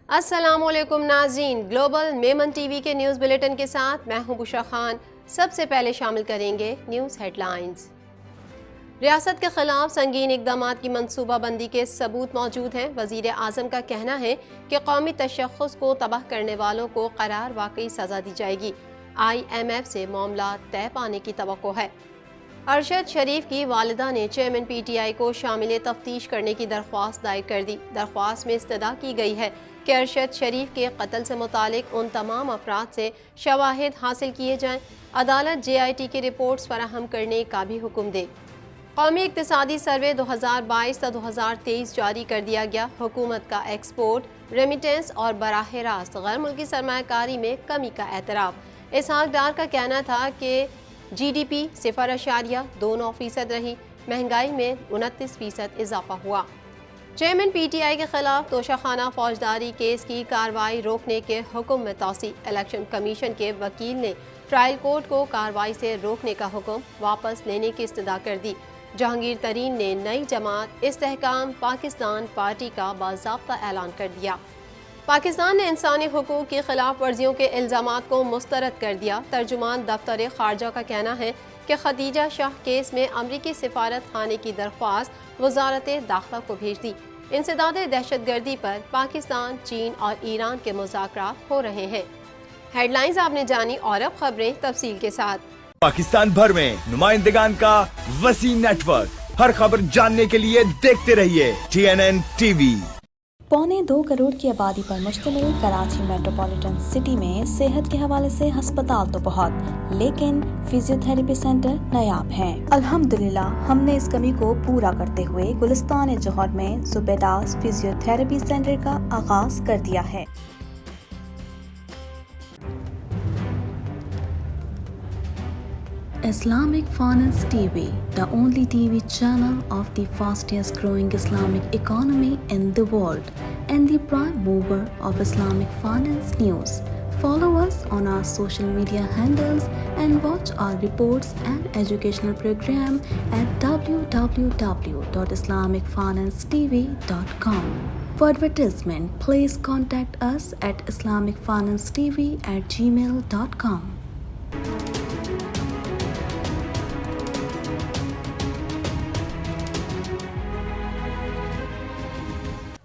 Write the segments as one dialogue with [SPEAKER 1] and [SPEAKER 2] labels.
[SPEAKER 1] السلام علیکم ناظرین، گلوبل میمن ٹی وی کے نیوز بلیٹن کے ساتھ میں ہوں بشرا خان۔ سب سے پہلے شامل کریں گے نیوز ہیڈ لائنز۔ ریاست کے خلاف سنگین اقدامات کی منصوبہ بندی کے ثبوت موجود ہیں۔ وزیر اعظم کا کہنا ہے کہ قومی تشخص کو تباہ کرنے والوں کو قرار واقعی سزا دی جائے گی۔ IMF سے معاملات طے پانے کی توقع ہے۔ ارشد شریف کی والدہ نے چیئرمین PTI کو شامل تفتیش کرنے کی درخواست دائر کر دی۔ درخواست میں استدعا کی گئی ہے کہ ارشد شریف کے قتل سے متعلق ان تمام افراد سے شواہد حاصل کیے جائیں۔ عدالت JIT کی رپورٹس فراہم کرنے کا بھی حکم دے۔ قومی اقتصادی سروے 2022 تا 2023 جاری کر دیا گیا۔ حکومت کا ایکسپورٹ، ریمیٹنس اور براہ راست غیر ملکی سرمایہ کاری میں کمی کا اعتراف۔ اسحاق ڈار کا کہنا تھا کہ GDP 0.29% رہی، مہنگائی میں 29% اضافہ ہوا۔ چیئرمین PTI کے خلاف توشہ خانہ فوجداری کیس کی کارروائی روکنے کے حکم میں توسیع۔ الیکشن کمیشن کے وکیل نے ٹرائل کورٹ کو کارروائی سے روکنے کا حکم واپس لینے کی استدعا کر دی۔ جہانگیر ترین نے نئی جماعت استحکام پاکستان پارٹی کا باضابطہ اعلان کر دیا۔ پاکستان نے انسانی حقوق کی خلاف ورزیوں کے الزامات کو مسترد کر دیا۔ ترجمان دفتر خارجہ کا کہنا ہے کہ خدیجہ شاہ کیس میں امریکی سفارت خانے کی درخواست وزارت داخلہ کو بھیج دی۔ انسداد دہشت گردی پر پاکستان، چین اور ایران کے مذاکرات ہو رہے ہیں۔ ہیڈ لائنز آپ نے جانی، اور اب خبریں تفصیل کے ساتھ۔
[SPEAKER 2] پاکستان بھر میں نمائندگان کا وسیع نیٹ ورک، ہر خبر جاننے کے لیے دیکھتے رہیے TNN TV۔
[SPEAKER 3] 1.25 کروڑ کی آبادی پر مشتمل کراچی میٹروپولیٹن سٹی میں صحت کے حوالے سے ہسپتال تو بہت، لیکن فزیو تھراپی سینٹر نایاب ہیں۔ الحمدللہ ہم نے اس کمی کو پورا کرتے ہوئے گلستان جوہر میں زبیداس فزیو تھراپی سینٹر کا آغاز کر دیا ہے۔ Islamic Finance TV, the only TV channel of the fastest growing Islamic economy in the world and the prime mover of Islamic finance news. Follow us on our social media handles and watch our reports and educational program at www.islamicfinancetv.com. For advertisement, please contact us at islamicfinancetv@gmail.com.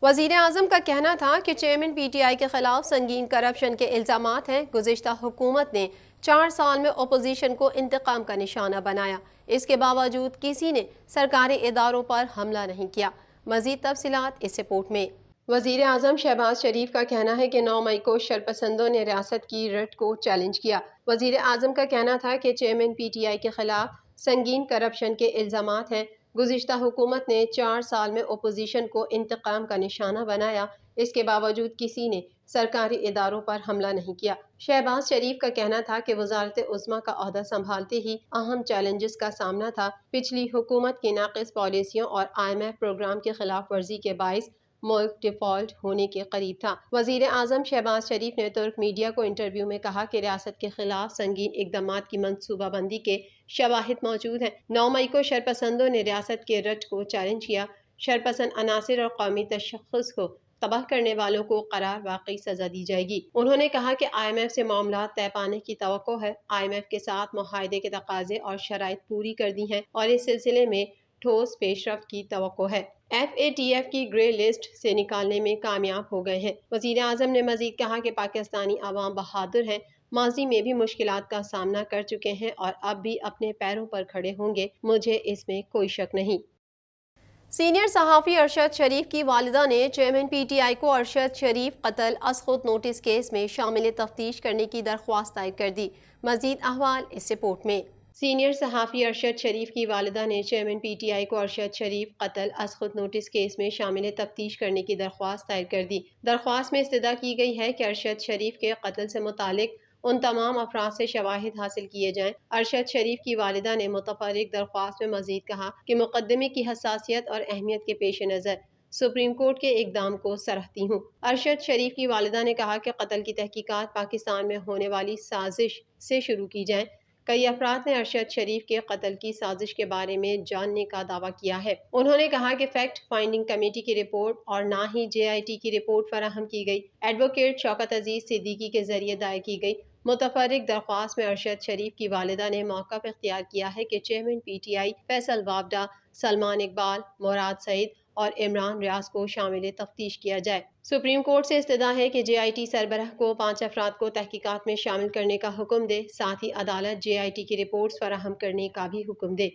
[SPEAKER 1] وزیر اعظم کا کہنا تھا کہ chairman PTI کے خلاف سنگین corruption کے الزامات ہیں۔ گزشتہ حکومت نے 4 سال میں اپوزیشن کو انتقام کا نشانہ بنایا، اس کے باوجود کسی نے سرکاری اداروں پر حملہ نہیں کیا۔ مزید تفصیلات اس رپورٹ میں۔ وزیر اعظم شہباز شریف کا کہنا ہے کہ 9 مئی کو شرپسندوں نے ریاست کی رٹ کو چیلنج کیا۔ وزیر اعظم کا کہنا تھا کہ چیئرمین PTI کے خلاف سنگین کرپشن کے الزامات ہیں۔ گزشتہ حکومت نے 4 سال میں اپوزیشن کو انتقام کا نشانہ بنایا، اس کے باوجود کسی نے سرکاری اداروں پر حملہ نہیں کیا۔ شہباز شریف کا کہنا تھا کہ وزارت عظمیٰ کا عہدہ سنبھالتے ہی اہم چیلنجز کا سامنا تھا۔ پچھلی حکومت کی ناقص پالیسیوں اور IMF پروگرام کی خلاف ورزی کے باعث ملک ڈیفالٹ ہونے کے قریب تھا۔ وزیر اعظم شہباز شریف نے ترک میڈیا کو انٹرویو میں کہا کہ ریاست کے خلاف سنگین اقدامات کی منصوبہ بندی کے شواہد موجود ہیں۔ 9 مئی کو شرپسندوں نے ریاست کے رٹ کو چیلنج کیا۔ شرپسند عناصر اور قومی تشخص کو تباہ کرنے والوں کو قرار واقعی سزا دی جائے گی۔ انہوں نے کہا کہ IMF سے معاملات طے پانے کی توقع ہے۔ IMF کے ساتھ معاہدے کے تقاضے اور شرائط پوری کر دی ہیں اور اس سلسلے میں ٹھوس پیش رفت کی توقع ہے۔ FATF کی گرے لسٹ سے نکالنے میں کامیاب ہو گئے ہیں۔ وزیر اعظم نے مزید کہا کہ پاکستانی عوام بہادر ہیں، ماضی میں بھی مشکلات کا سامنا کر چکے ہیں اور اب بھی اپنے پیروں پر کھڑے ہوں گے، مجھے اس میں کوئی شک نہیں۔ سینئر صحافی ارشد شریف کی والدہ نے چیئرمین PTI کو ارشد شریف قتل از خود نوٹس کیس میں شامل تفتیش کرنے کی درخواست دائر کر دی۔ مزید احوال اس رپورٹ میں۔ سینئر صحافی ارشد شریف کی والدہ نے چیئرمین PTI کو ارشد شریف قتل از خود نوٹس کیس میں شامل تفتیش کرنے کی درخواست دائر کر دی۔ درخواست میں استدعا کی گئی ہے کہ ارشد شریف کے قتل سے متعلق ان تمام افراد سے شواہد حاصل کیے جائیں۔ ارشد شریف کی والدہ نے متفرق درخواست میں مزید کہا کہ مقدمے کی حساسیت اور اہمیت کے پیش نظر سپریم کورٹ کے اقدام کو سراہتی ہوں۔ ارشد شریف کی والدہ نے کہا کہ قتل کی تحقیقات پاکستان میں ہونے والی سازش سے شروع کی جائیں۔ کئی افراد نے ارشد شریف کے قتل کی سازش کے بارے میں جاننے کا دعویٰ کیا ہے۔ انہوں نے کہا کہ فیکٹ فائنڈنگ کمیٹی کی رپورٹ اور نہ ہی JIT کی رپورٹ فراہم کی گئی۔ ایڈوکیٹ شوکت عزیز صدیقی کے ذریعے دائر کی گئی متفرق درخواست میں ارشد شریف کی والدہ نے موقف اختیار کیا ہے کہ چیئرمین PTI فیصل وابڈا، سلمان اقبال، مراد سعید اور عمران ریاض کو شامل تفتیش کیا جائے۔ سپریم کورٹ سے استدعا ہے کہ JIT سربراہ کو 5 افراد کو تحقیقات میں شامل کرنے کا حکم دے، ساتھ ہی عدالت JIT کی رپورٹس فراہم کرنے کا بھی حکم دے۔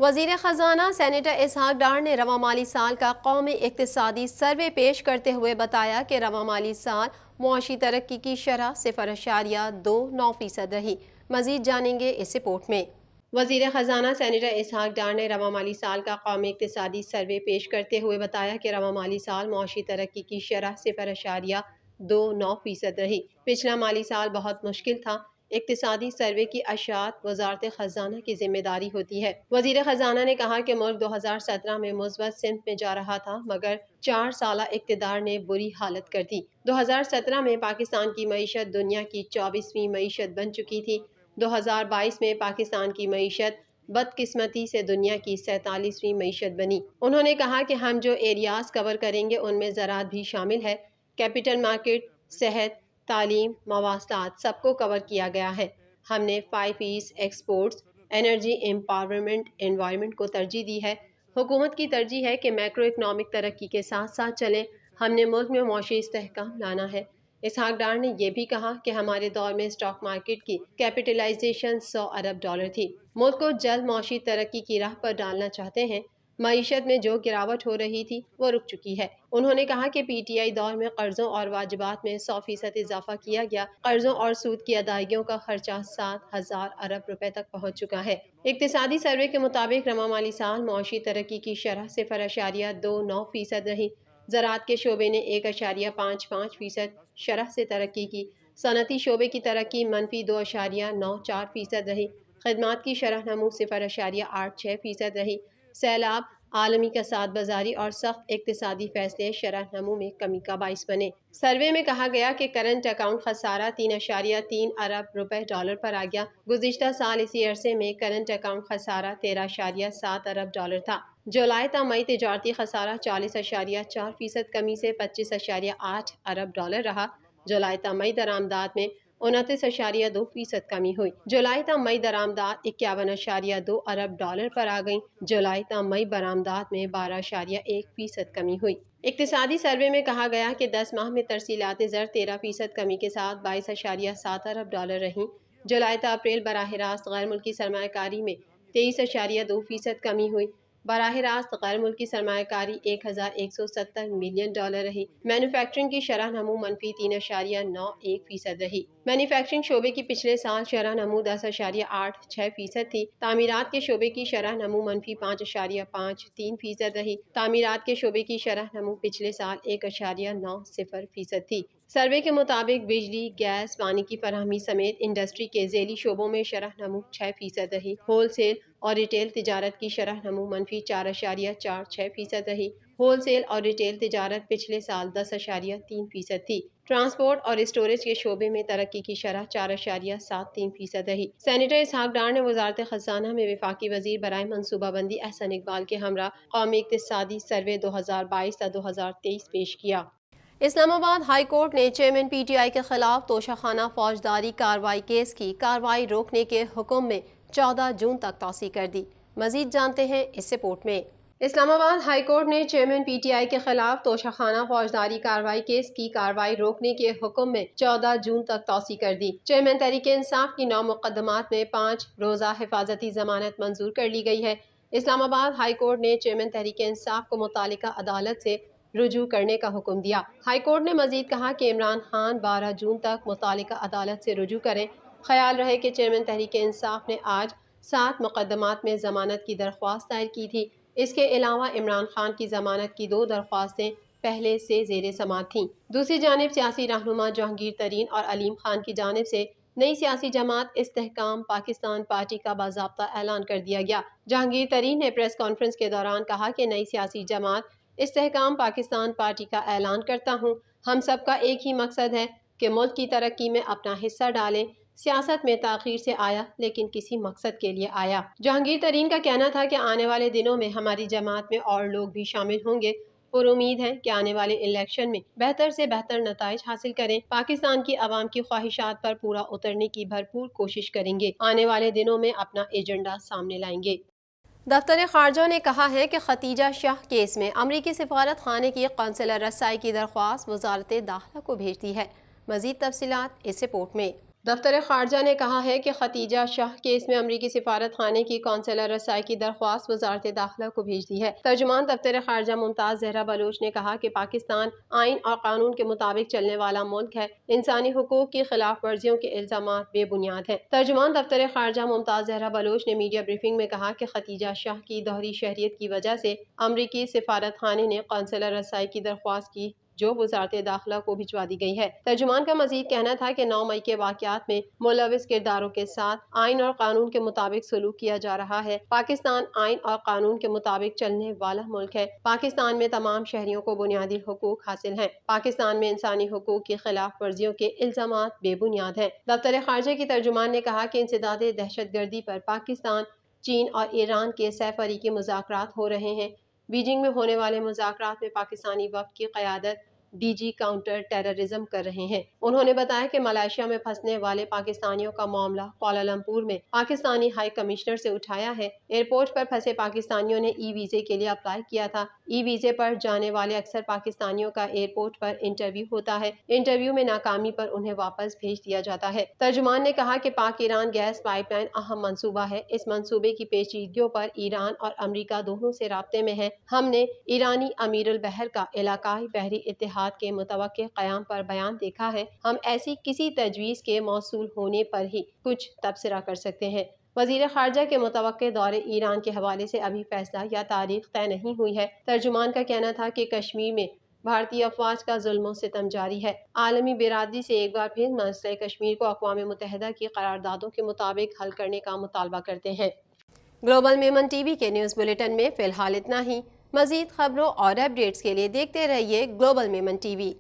[SPEAKER 1] وزیر خزانہ سینیٹر اسحاق ڈار نے رواں مالی سال کا قومی اقتصادی سروے پیش کرتے ہوئے بتایا کہ رواں مالی سال معاشی ترقی کی شرح 0.29% رہی۔ مزید جانیں گے اس رپورٹ میں۔ وزیر خزانہ سینیٹر اسحاق ڈار نے رواں مالی سال کا قومی اقتصادی سروے پیش کرتے ہوئے بتایا کہ رواں مالی سال معاشی ترقی کی شرح 0.29% رہی۔ پچھلا مالی سال بہت مشکل تھا۔ اقتصادی سروے کی اشاعت وزارت خزانہ کی ذمہ داری ہوتی ہے۔ وزیر خزانہ نے کہا کہ ملک 2017 میں مثبت سمت میں جا رہا تھا، مگر 4 سالہ اقتدار نے بری حالت کر دی۔ 2017 میں پاکستان کی معیشت دنیا کی 24ویں معیشت بن چکی تھی۔ 2022 میں پاکستان کی معیشت بدقسمتی سے دنیا کی 47ویں معیشت بنی۔ انہوں نے کہا کہ ہم جو ایریاز کور کریں گے ان میں زراعت بھی شامل ہے۔ کیپٹل مارکیٹ، صحت، تعلیم، مواصلات سب کو کور کیا گیا ہے۔ ہم نے 5 as exports, energy, empowerment, environment کو ترجیح دی ہے۔ حکومت کی ترجیح ہے کہ میکرو اکنامک ترقی کے ساتھ ساتھ چلیں۔ ہم نے ملک میں معاشی استحکام لانا ہے۔ اسحاق ڈار نے یہ بھی کہا کہ ہمارے دور میں اسٹاک مارکیٹ کی کیپٹلائزیشن $100 ارب تھی۔ ملک کو جلد معاشی ترقی کی راہ پر ڈالنا چاہتے ہیں۔ معیشت میں جو گراوٹ ہو رہی تھی وہ رک چکی ہے۔ انہوں نے کہا کہ PTI دور میں قرضوں اور واجبات میں 100% اضافہ کیا گیا۔ قرضوں اور سود کی ادائیگیوں کا خرچہ 7,000 ارب روپے تک پہنچ چکا ہے۔ اقتصادی سروے کے مطابق رواں مالی سال معاشی ترقی کی شرح 0.29% رہی۔ زراعت کے شعبے نے 1.55% شرح سے ترقی کی۔ صنعتی شعبے کی ترقی -2.94% رہی۔ خدمات کی شرح نمو 0.86% رہی۔ سیلاب، عالمی کساد بازاری اور سخت اقتصادی فیصلے شرح نمو میں کمی کا باعث بنے۔ سروے میں کہا گیا کہ کرنٹ اکاؤنٹ خسارہ 3.3 ارب روپے ڈالر پر آ گیا۔ گزشتہ سال اسی عرصے میں کرنٹ اکاؤنٹ خسارہ 13.7 ارب ڈالر تھا۔ جولائی تا مئی تجارتی خسارہ 40.4% کمی سے 25.8 ارب ڈالر رہا۔ جولائی تا مئی درآمدات میں 29.2% کمی ہوئی۔ جولائی تا مئی درآمدات 51.2 ارب ڈالر پر آ گئیں۔ جولائی تا مئی برآمدات میں 12.1% کمی ہوئی۔ اقتصادی سروے میں کہا گیا کہ 10 ماہ میں ترسیلات زر 13% کمی کے ساتھ 22.7 ارب ڈالر رہیں۔ جولائی تا اپریل براہ راست غیر ملکی سرمایہ کاری میں 23.2% کمی ہوئی۔ براہ راست غیر ملکی سرمایہ کاری 1,170 ملین ڈالر رہی۔ مینوفیکچرنگ کی شرح نمو -3.91% رہی۔ مینوفیکچرنگ شعبے کی پچھلے سال شرح نمو 10.86% تھی۔ تعمیرات کے شعبے کی شرح نمو -5.53% رہی۔ تعمیرات کے شعبے کی شرح نمو پچھلے سال 1.90% تھی۔ سروے کے مطابق بجلی، گیس، پانی کی فراہمی سمیت انڈسٹری کے ذیلی شعبوں میں شرح نمو 6% رہی۔ ہول سیل اور ریٹیل تجارت کی شرح نمو -4.46% رہی۔ ہول سیل اور ریٹیل تجارت پچھلے سال 10.3% تھی۔ ٹرانسپورٹ اور اسٹوریج کے شعبے میں ترقی کی شرح 4.73% رہی۔ سینیٹر اسحاق ڈار نے وزارت خزانہ میں وفاقی وزیر برائے منصوبہ بندی احسن اقبال کے ہمراہ قومی اقتصادی سروے 2022 تا 2023 پیش کیا۔ اسلام آباد ہائی کورٹ نے چیئرمین PTI کے خلاف توشہ خانہ فوجداری کارروائی کیس کی کارروائی روکنے کے حکم میں 14 جون تک توسیع کر دی۔ مزید جانتے ہیں اس رپورٹ میں۔ اسلام آباد ہائی کورٹ نے چیئرمین PTI کے خلاف توشہ خانہ فوجداری کارروائی کیس کی کارروائی روکنے کے حکم میں 14 جون تک توسیع کر دی۔ چیئرمین تحریک انصاف کی 9 مقدمات میں 5 روزہ حفاظتی ضمانت منظور کر لی گئی ہے۔ اسلام آباد ہائی کورٹ نے چیئرمین تحریک انصاف کو متعلقہ عدالت سے رجوع کرنے کا حکم دیا۔ ہائی کورٹ نے مزید کہا کہ عمران خان 12 جون تک متعلقہ عدالت سے رجوع کریں۔ خیال رہے کہ چیئرمین تحریک انصاف نے آج 7 مقدمات میں ضمانت کی درخواست دائر کی تھی۔ اس کے علاوہ عمران خان کی ضمانت کی 2 درخواستیں پہلے سے زیر سماعت تھیں۔ دوسری جانب سیاسی رہنما جہانگیر ترین اور علیم خان کی جانب سے نئی سیاسی جماعت استحکام پاکستان پارٹی کا باضابطہ اعلان کر دیا گیا۔ جہانگیر ترین نے پریس کانفرنس کے دوران کہا کہ نئی سیاسی جماعت استحکام پاکستان پارٹی کا اعلان کرتا ہوں۔ ہم سب کا ایک ہی مقصد ہے کہ ملک کی ترقی میں اپنا حصہ ڈالیں۔ سیاست میں تاخیر سے آیا لیکن کسی مقصد کے لیے آیا۔ جہانگیر ترین کا کہنا تھا کہ آنے والے دنوں میں ہماری جماعت میں اور لوگ بھی شامل ہوں گے، پر امید ہے کہ آنے والے الیکشن میں بہتر سے بہتر نتائج حاصل کریں، پاکستان کی عوام کی خواہشات پر پورا اترنے کی بھرپور کوشش کریں گے، آنے والے دنوں میں اپنا ایجنڈا سامنے لائیں گے۔ دفتر خارجہ نے کہا ہے کہ ختیجہ شاہ کیس میں امریکی سفارت خانے کی قونصلر رسائی کی درخواست وزارت داخلہ کو بھیج دی ہے۔ مزید تفصیلات اس رپورٹ میں۔ دفتر خارجہ نے کہا ہے کہ ختیجہ شاہ کیس میں امریکی سفارت خانے کی قونصلر رسائی کی درخواست وزارت داخلہ کو بھیج دی ہے۔ ترجمان دفتر خارجہ ممتاز زہرا بلوچ نے کہا کہ پاکستان آئین اور قانون کے مطابق چلنے والا ملک ہے، انسانی حقوق کی خلاف ورزیوں کے الزامات بے بنیاد ہیں۔ ترجمان دفتر خارجہ ممتاز زہرا بلوچ نے میڈیا بریفنگ میں کہا کہ ختیجہ شاہ کی دوہری شہریت کی وجہ سے امریکی سفارت خانے نے قونصلر رسائی کی درخواست کی، جو وزارت داخلہ کو بھجوا دی گئی ہے۔ ترجمان کا مزید کہنا تھا کہ 9 مئی کے واقعات میں ملوث کرداروں کے ساتھ آئین اور قانون کے مطابق سلوک کیا جا رہا ہے۔ پاکستان آئین اور قانون کے مطابق چلنے والا ملک ہے۔ پاکستان میں تمام شہریوں کو بنیادی حقوق حاصل ہیں۔ پاکستان میں انسانی حقوق کی خلاف ورزیوں کے الزامات بے بنیاد ہیں۔ دفتر خارجہ کی ترجمان نے کہا کہ انسداد دہشت گردی پر پاکستان، چین اور ایران کے سہ فریقی مذاکرات ہو رہے ہیں۔ بیجنگ میں ہونے والے مذاکرات میں پاکستانی وفد کی قیادت ڈی جی کاؤنٹر ٹیررزم کر رہے ہیں۔ انہوں نے بتایا کہ ملائیشیا میں پھنسنے والے پاکستانیوں کا معاملہ کوالالمپور میں پاکستانی ہائی کمشنر سے اٹھایا ہے۔ ایئرپورٹ پر پھنسے پاکستانیوں نے ای ویزے کے لیے اپلائی کیا تھا۔ ای ویزے پر جانے والے اکثر پاکستانیوں کا ایئرپورٹ پر انٹرویو ہوتا ہے، انٹرویو میں ناکامی پر انہیں واپس بھیج دیا جاتا ہے۔ ترجمان نے کہا کہ پاک ایران گیس پائپ لائن اہم منصوبہ ہے۔ اس منصوبے کی پیچیدگیوں پر ایران اور امریکہ دونوں سے رابطے میں ہیں۔ ہم نے ایرانی امیر البحر کا علاقائی بحری اتحاد کے متوقع قیام پر بیان دیکھا ہے۔ ہم ایسی کسی تجویز کے موصول ہونے پر ہی کچھ تبصرہ کر سکتے ہیں۔ وزیر خارجہ کے متوقع دورے ایران کے حوالے سے ابھی فیصلہ یا تاریخ طے نہیں ہوئی ہے۔ ترجمان کا کہنا تھا کہ کشمیر میں بھارتی افواج کا ظلم و ستم جاری ہے۔ عالمی برادری سے ایک بار پھر مسئلہ کشمیر کو اقوام متحدہ کی قراردادوں کے مطابق حل کرنے کا مطالبہ کرتے ہیں۔ گلوبل میمن ٹی وی کے نیوز بلیٹن میں فی الحال اتنا ہی۔ مزید خبروں اور اپڈیٹس کے لیے دیکھتے رہیے گلوبل میمن ٹی وی۔